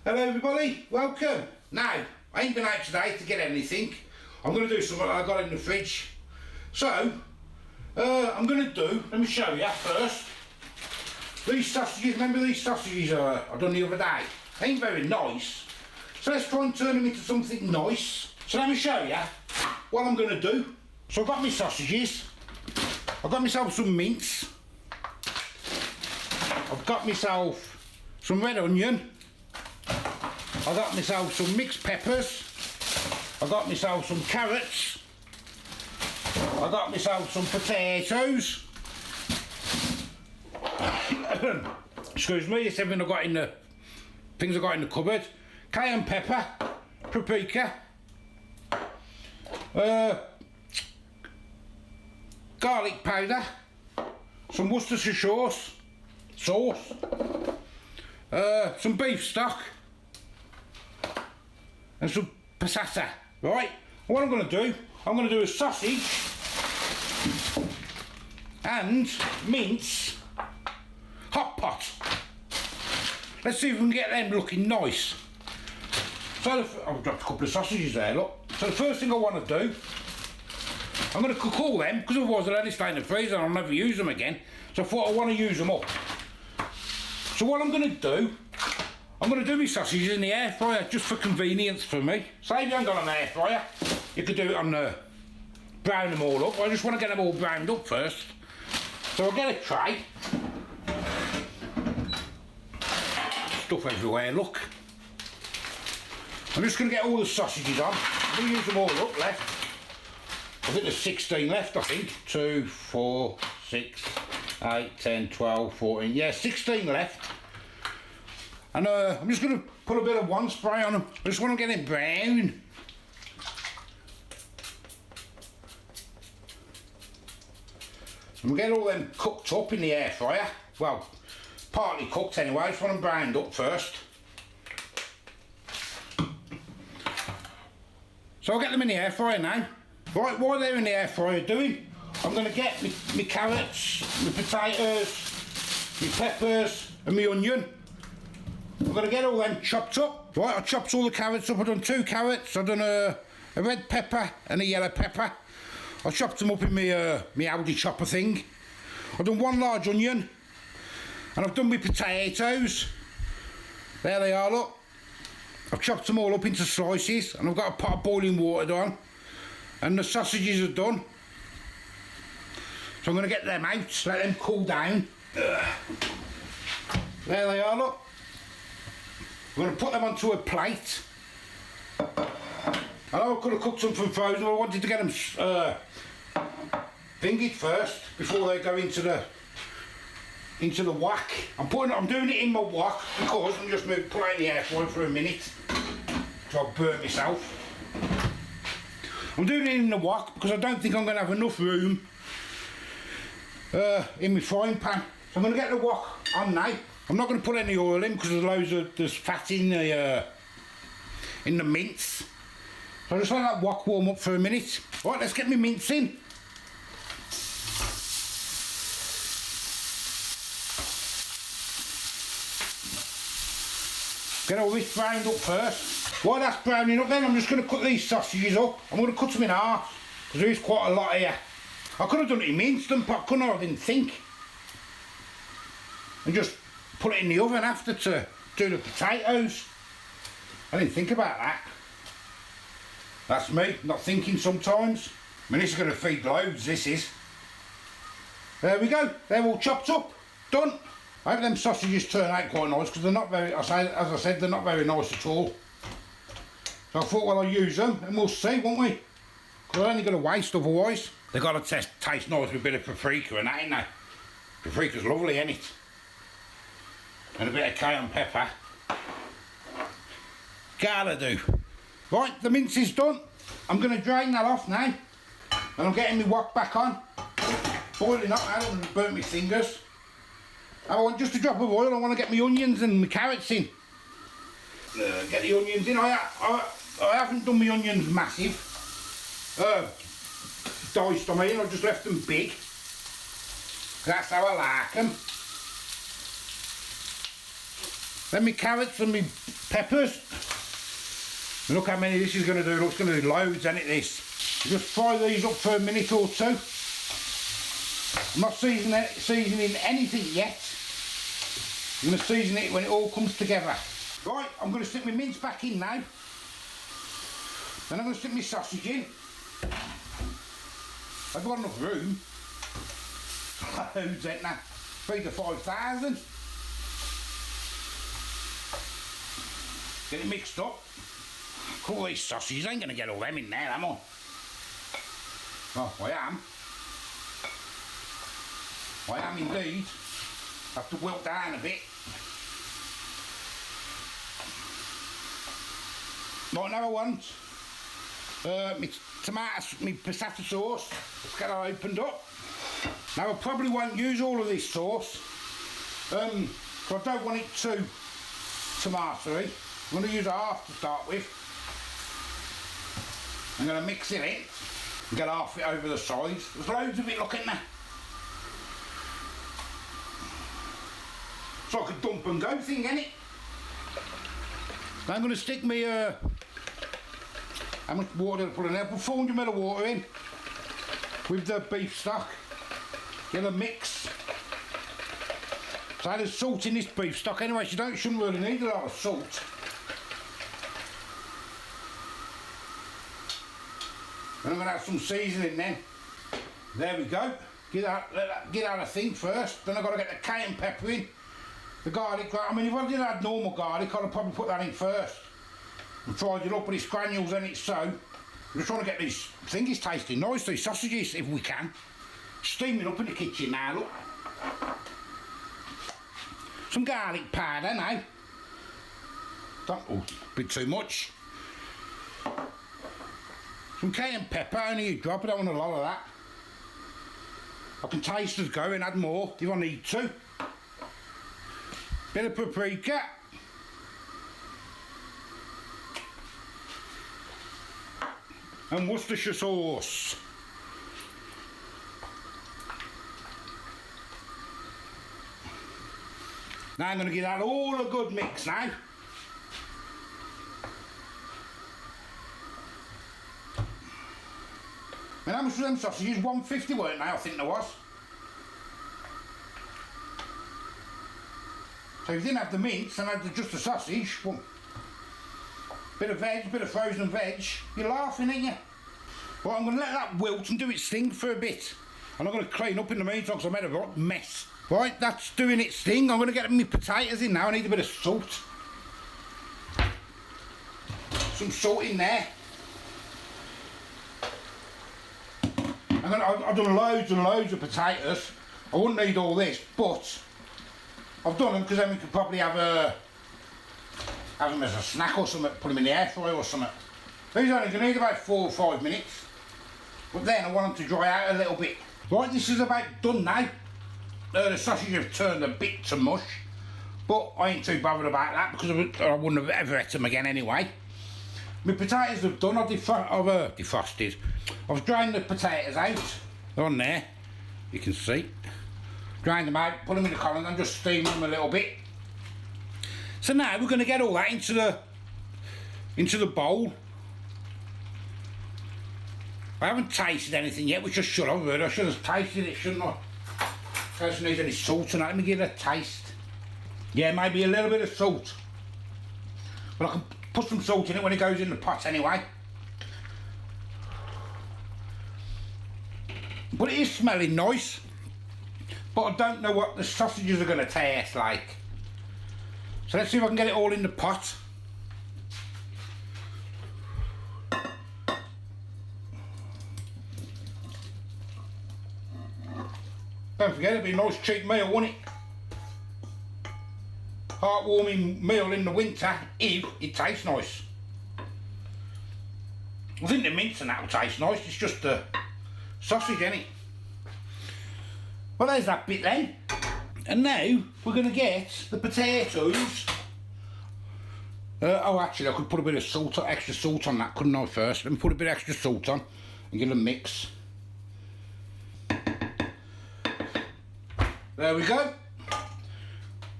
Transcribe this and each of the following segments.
Hello everybody, welcome. Now, I ain't been out today to get anything. I'm going to do something I got in the fridge. So, I'm going to do, let me show you first. These sausages, remember these sausages I done the other day? They ain't very nice. So let's try and turn them into something nice. So let me show you what I'm going to do. So I've got my sausages. I've got myself some mince. I've got myself some red onion. I got myself some mixed peppers. I got myself some carrots. I got myself some potatoes. Excuse me, it's everything I got in the things I got in the cupboard. Cayenne pepper, paprika, garlic powder, some Worcestershire sauce, some beef stock, and some passata. Right, what I'm going to do a sausage and mince hot pot. Let's see if we can get them looking nice. So I've dropped a couple of sausages there, look. So the first thing I want to do, I'm going to cook all them, because otherwise I'll only stay in the freezer and I'll never use them again. So I thought I want to use them up. So what I'm going to do, I'm going to do my sausages in the air fryer just for convenience for me. Say if you haven't got an air fryer, you could do it on brown them all up. I just want to get them all browned up first. So I'll get a tray. Stuff everywhere, look. I'm just going to get all the sausages on. I'm going to use them all up left. I think there's 16 left, I think. 2, 4, 6, 8, 10, 12, 14. Yeah, 16 left. And I'm just going to put a bit of one spray on them. I just want to get it brown. And we'll get all them cooked up in the air fryer. Well, partly cooked anyway. I just want them browned up first. So I'll get them in the air fryer now. Right, while they're in the air fryer doing, I'm going to get my carrots, my potatoes, my peppers and my onion. I'm going to get all them chopped up. Right, I chopped all the carrots up. I've done 2 carrots. I've done a red pepper and a yellow pepper. I chopped them up in my Aldi chopper thing. I've done 1 large onion. And I've done my potatoes. There they are, look. I've chopped them all up into slices. And I've got a pot of boiling water on. And the sausages are done. So I'm going to get them out, let them cool down. There they are, look. I'm going to put them onto a plate. I know I could have cooked some from frozen, but I wanted to get them fingered first before they go into the wok. I'm doing it in my wok because I'm just put it in the air fryer for a minute. So I'll burn myself. I'm doing it in the wok because I don't think I'm going to have enough room in my frying pan. So I'm going to get the wok on now. I'm not going to put any oil in because there's fat in the mince. So I just let that wok warm up for a minute. Right, let's get my mince in. Get all this browned up first. While that's browning up then, I'm just going to cut these sausages up. I'm going to cut them in half, because there is quite a lot here. I could have done it in my Instant Pot, couldn't I? I didn't think. And just put it in the oven after to do the potatoes. I didn't think about that. That's me, not thinking sometimes. I mean, this is going to feed loads, this is. There we go, they're all chopped up, done. I hope them sausages turn out quite nice because they're not very, as I said, they're not very nice at all. So I thought, well, I'll use them and we'll see, won't we? Because I'm only going to waste otherwise. They've got to taste nice with a bit of paprika and that, ain't they? Paprika's lovely, ain't it? And a bit of cayenne pepper. Gotta do. Right, the mince is done. I'm going to drain that off now. And I'm getting my wok back on. Boiling up now and burnt my fingers. I want just a drop of oil. I want to get my onions and my carrots in. Get the onions in. I haven't done my onions massive. Diced, I mean. I've just left them big. That's how I like them. Then my carrots and my peppers. And look how many this is going to do. Look, it's going to do loads, isn't it, this? Just fry these up for a minute or two. I'm not seasoning anything yet. I'm going to season it when it all comes together. Right, I'm going to stick my mince back in now. Then I'm going to stick my sausage in. I've got enough room. Loads, ain't that? 3,000 to 5,000. Get it mixed up. All these sausages, I ain't going to get all them in there, am I? Oh, I am. I am indeed. I have to wilt down a bit. Right, now I want my tomatoes, my passata sauce. Let's get that opened up. Now I probably won't use all of this sauce, because I don't want it too tomatoey. I'm going to use half to start with. I'm going to mix it in and get half it over the sides. There's loads of it, look in there. It's like a dump and go thing, isn't it? Now I'm going to stick my, how much water did I put in there? Put 400 ml of water in with the beef stock. Get a mix. So there's salt in this beef stock anyway, so you shouldn't really need a lot of salt. And I'm going to have some seasoning then. There we go. Get out a thing first. Then I've got to get the cayenne pepper in. The garlic, I mean, if I did add normal garlic, I'd probably put that in first. And fried it up with its granules in it, so. I'm just trying to get these things tasting nice, these sausages, if we can. Steaming up in the kitchen now, look. Some garlic powder now. Oh, a bit too much. Some cayenne pepper, only a drop, I don't want a lot of that. I can taste as go and add more if I need to. Bit of paprika. And Worcestershire sauce. Now I'm going to give that all a good mix now. And how much was them sausages? 150 weren't they? I think there was. So if you didn't have the mince and had just the sausage, well, bit of veg, bit of frozen veg, you're laughing, ain't you? Well, I'm going to let that wilt and do its thing for a bit. And I'm going to clean up in the meantime because I made a mess. Right, that's doing its thing. I'm going to get my potatoes in now. I need a bit of salt. Some salt in there. I've done loads and loads of potatoes. I wouldn't need all this, but I've done them because then we could probably have them as a snack or something, put them in the air fryer or something. These only going to need about 4 or 5 minutes, but then I want them to dry out a little bit. Right, this is about done now. The sausage have turned a bit to mush, but I ain't too bothered about that because I wouldn't have ever ate them again anyway. My potatoes have done, I've defrosted. I've drained the potatoes out. They're on there, you can see. Drained them out, put them in the colander and just steam them a little bit. So now we're going to get all that into the bowl. I haven't tasted anything yet, which I should have. I should have tasted it, shouldn't I? Doesn't need any salt on that. Let me give it a taste. Yeah, maybe a little bit of salt. But I can put some salt in it when it goes in the pot anyway. But it is smelling nice. But I don't know what the sausages are going to taste like. So let's see if I can get it all in the pot. Don't forget, it'll be a nice cheap meal, won't it? Heartwarming meal in the winter, if it tastes nice. I think the mince and that will taste nice, it's just the sausage, ain't it? Well, there's that bit then. And now, we're going to get the potatoes. Oh, actually, I could put a bit of salt, extra salt on that, couldn't I, first? Let me put a bit of extra salt on and give it a mix. There we go.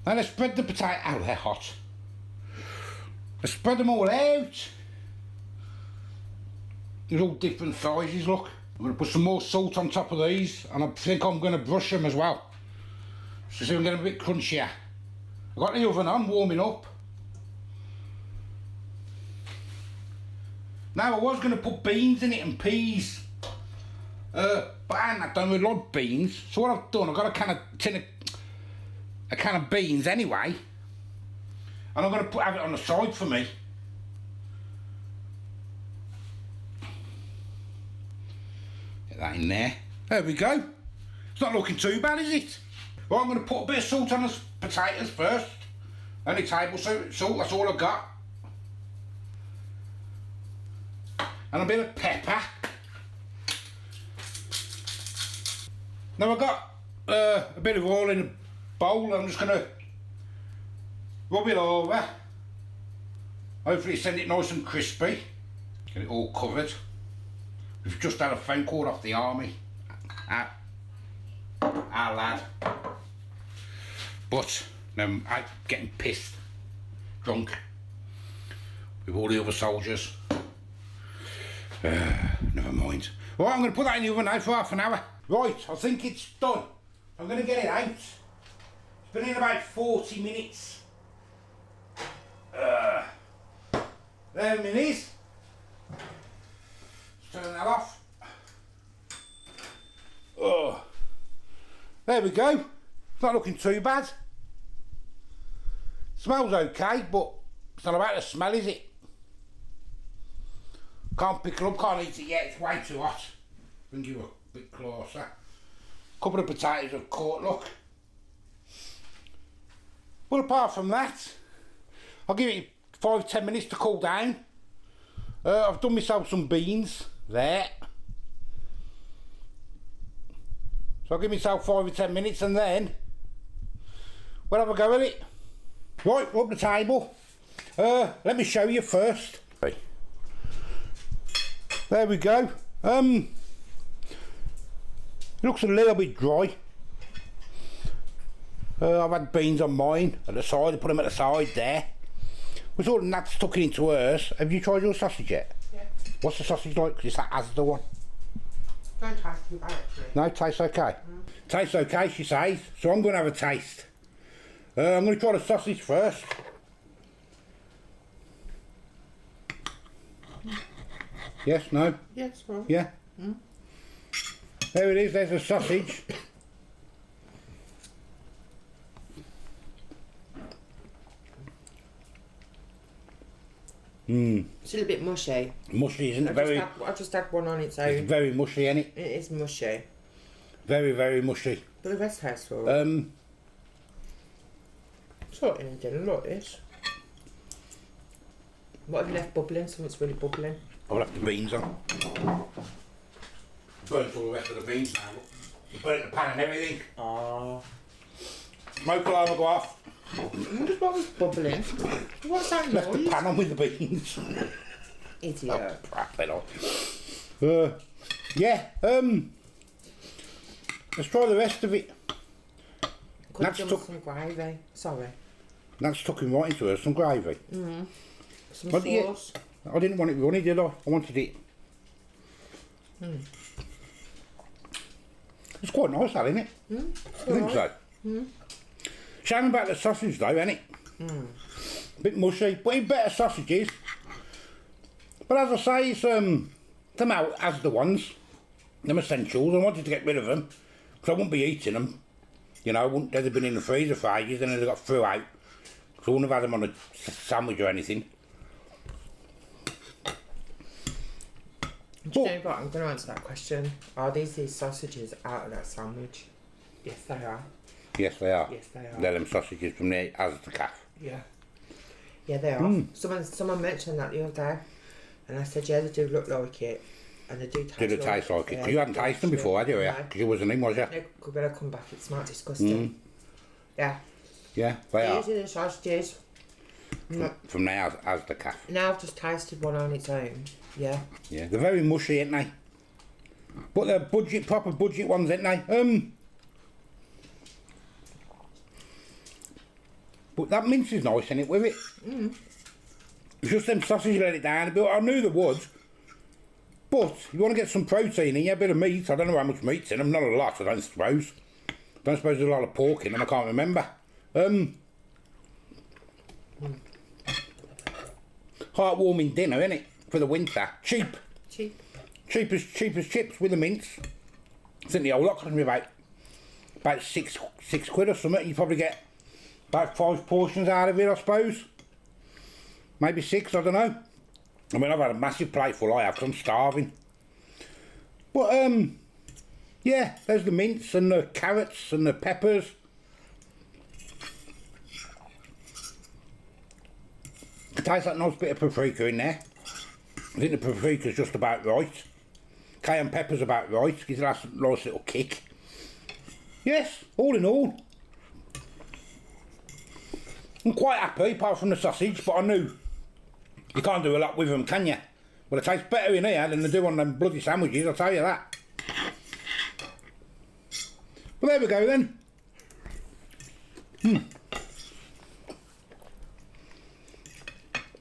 Now let's spread the potato. Oh, they're hot. I spread them all out. There's all different sizes, look. I'm going to put some more salt on top of these, and I think I'm going to brush them as well. So see, I'm getting a bit crunchier. I've got the oven on, warming up. Now I was going to put beans in it and peas, but I don't really like beans. So what I've done, I've got a can of beans anyway, and I'm going to have it on the side for me. Get that in there. There we go. It's not looking too bad, is it? Well, I'm going to put a bit of salt on the potatoes first. Only table salt, that's all I've got. And a bit of pepper. Now I've got a bit of oil in a bowl. I'm just going to rub it over. Hopefully send it nice and crispy. Get it all covered. We've just had a phone call off the army. Our lad. But I'm getting pissed, drunk, with all the other soldiers. Never mind. Right, I'm going to put that in the oven now for half an hour. Right, I think it's done. I'm going to get it out. It's been in about 40 minutes. There it is. Let's turn that off. Oh, there we go. It's not looking too bad. Smells okay, but it's not about the smell, is it? Can't pick it up, can't eat it yet, it's way too hot. Bring you a bit closer. Couple of potatoes have caught, look. But apart from that, I'll give it 5-10 minutes to cool down. I've done myself some beans there. So I'll give myself 5 or 10 minutes and then we'll have a go at it. Right, we're up the table. Let me show you first. There we go. It looks a little bit dry. I've had beans on mine at the side. I put them at the side there. We thought Nat's stuck it into hers. Have you tried your sausage yet? Yeah. What's the sausage like? It's that Asda one. Don't taste too bad actually. No, it tastes okay. Tastes okay, she says. So I'm going to have a taste. I'm going to try the sausage first. Yes, no? Yes, well. Yeah? There it is, there's the sausage. It's a little bit mushy. Mushy, isn't it? I just had one on its own. It's very mushy, isn't it? It is mushy. Very, very mushy. But the rest tastes alright. Sort of dinner like this. What have you left bubbling? Something's really bubbling. I'll have the beans on. Burnt all the rest of the beans now. You burnt the pan and everything. Ah. Smoke alarm will go off. What was bubbling? What's that Left noise? the pan on with the beans. Idiot. Oh, crap, they don't. Yeah, let's try the rest of it. Could have done with some gravy. Sorry. That's tucking right into her, some gravy. Some But yeah, sauce. I didn't want it runny, did I? I wanted it. It's quite nice, that, isn't it? I think so. Shame about the sausage though, ain't it? A bit mushy, but in better sausages. But as I say, it's them out as the ones, them essentials. I wanted to get rid of them because I wouldn't be eating them. You know, they'd have been in the freezer for ages and then they got through out. So I wouldn't have had them on a sandwich or anything. Do you know what? I'm going to answer that question. Are these sausages out of that sandwich? Yes, they are. Yes, they are. Yes, they are. They're them sausages from the Asda calf. Yeah. Yeah, they are. Someone mentioned that the other day, and I said, yeah, they do look like it, and they do taste like it. Did it taste like it? Yeah, Because you hadn't tasted them before, had you? No. Because you wasn't in, was you? No, when I come back, it smells disgusting. Yeah. Yeah, they are. These are the sausages. From the Asda calf. Now I've just tasted one on its own. Yeah. Yeah, they're very mushy, ain't they? But they're proper budget ones, ain't they? But that mince is nice, isn't it, with it? It's just them sausages let it down a bit. I knew there would. But you want to get some protein in you, a bit of meat. I don't know how much meat's in them. Not a lot, I don't suppose. Don't suppose there's a lot of pork in them. I can't remember. Heartwarming dinner, innit? For the winter. Cheap. Cheap as chips with the mince. I think the whole lot cost me about six quid or something. You probably get about 5 portions out of it, I suppose. Maybe 6, I don't know. I mean, I've had a massive plateful, I have, 'cause I'm starving. But, yeah, there's the mince and the carrots and the peppers. It tastes like a nice bit of paprika in there. I think the paprika's just about right. Cayenne pepper's about right. Gives it a nice little kick. Yes, all in all, I'm quite happy, apart from the sausage, but I knew you can't do a lot with them, can you? Well, it tastes better in here than they do on them bloody sandwiches, I'll tell you that. Well, there we go then.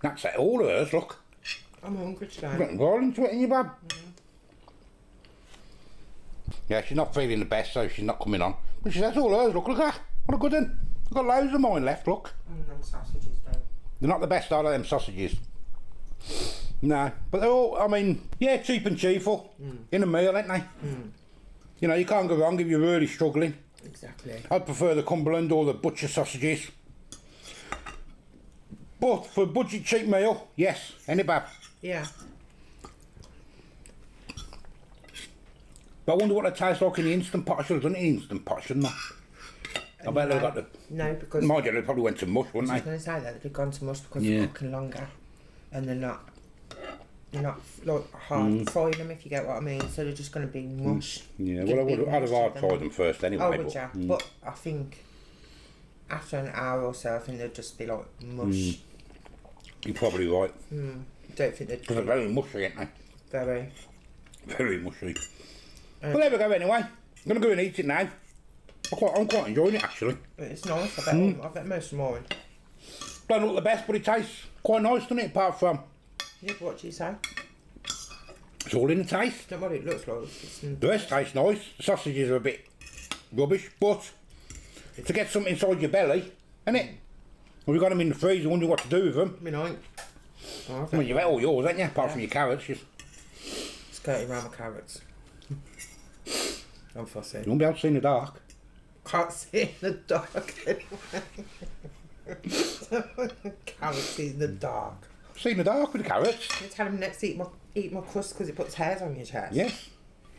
That's it, all of hers, look. I'm hungry today. You've got roll into it in your bab. Yeah, she's not feeling the best, so she's not coming on. But she says all hers, look at that. What a good one. I've got loads of mine left, look. Them sausages, though. They're not the best, are they, them sausages? No, but they're all, I mean, yeah, cheap and cheerful. In a meal, ain't they? You know, you can't go wrong if you're really struggling. Exactly. I'd prefer the Cumberland or the butcher sausages. But for a budget cheap meal, yes, any bad. Yeah. But I wonder what they taste like in the Instant Pot. I should have done it in the Instant Pot, shouldn't I? I bet they've got the... No, because... Mind you, they probably went to mush, wouldn't they? I was going to say that, they've gone to mush because they're cooking longer. And they're not like hard frying them, if you get what I mean. So they're just going to be mush. Yeah, well, I'd have hard fried them first anyway. Oh, would you? But I think after an hour or so, I think they'd just be like mush. You're probably right. Don't think they'd... Because they're very mushy, aren't they? Very. Very mushy. Well, there we go anyway. I'm going to go and eat it now. I'm quite enjoying it, actually. It's nice, I bet most of mine. Don't look the best, but it tastes quite nice, doesn't it? Apart from... Yeah, what do you say? It's all in the taste. Not what it looks like. The rest tastes nice. The sausages are a bit rubbish, but to get something inside your belly, innit? Well, we've got them in the freezer, wondering what to do with them. I mean, I mean, you've ate all yours, ain't you? Apart from your carrots. Just skirting around my carrots. I'm fussy. You won't be able to see in the dark. Can't see in the dark anyway. Carrots in the dark. See in the dark with the carrots. You tell him next to eat my crust because it puts hairs on your chest. Yes.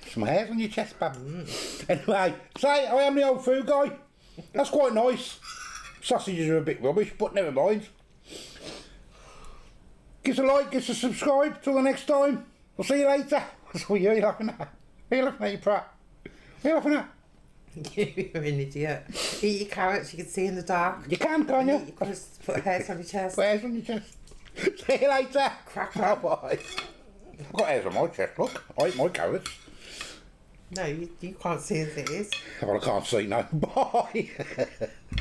Some hairs on your chest, bab. Anyway, say I am the old food guy. That's quite nice. Sausages are a bit rubbish, but never mind. Give us a like, give us a subscribe. Till the next time. I'll see you later. That's what you're laughing at. What are you laughing at, you prat? What are you laughing at? You're an idiot. Eat your carrots, you can see in the dark. You can't you? You can just put hairs on your chest. Put hairs on your chest. See you later. Crack up. Bye. I've got hairs on my chest, look. I eat my carrots. No, you can't see as it is. Well, I can't see now. Bye.